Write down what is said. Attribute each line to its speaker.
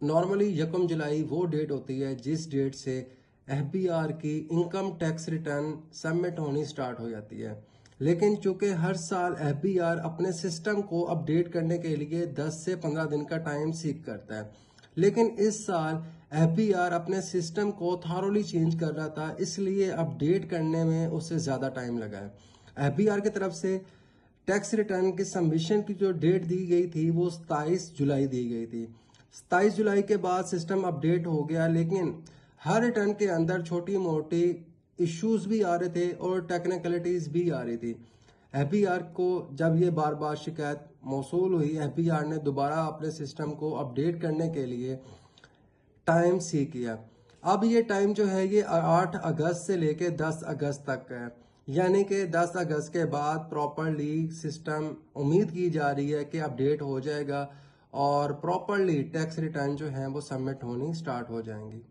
Speaker 1: Normally 1 जुलाई वो date होती है जिस डेट से एफबीआर की इनकम टैक्स रिटर्न सबमिट होनी स्टार्ट हो जाती है। लेकिन चूंकि हर साल एफबीआर अपने सिस्टम को अपडेट करने के लिए 10 से 15 दिन का टाइम सीक करता है, लेकिन इस साल एफबीआर अपने सिस्टम को थॉरोली चेंज कर रहा था, इसलिए अपडेट करने में उससे ज़्यादा टाइम लगा है। एफबीआर की तरफ से टैक्स रिटर्न की सबमिशन की जो डेट दी गई थी वो 27 जुलाई दी गई थी। 27 जुलाई के बाद सिस्टम अपडेट हो गया, लेकिन हर रिटर्न के अंदर छोटी मोटी इश्यूज भी आ रहे थे और टेक्निकलिटीज भी आ रही थी। एफबीआर को जब ये बार बार शिकायत मौसूल हुई, एफबीआर ने दोबारा अपने सिस्टम को अपडेट करने के लिए टाइम सी किया। अब ये टाइम जो है ये 8 अगस्त से लेके 10 अगस्त तक है, यानी कि 10 अगस्त के बाद प्रॉपरली सिस्टम उम्मीद की जा रही है कि अपडेट हो जाएगा और प्रॉपरली टैक्स रिटर्न जो है वो सबमिट होनी स्टार्ट हो जाएंगी।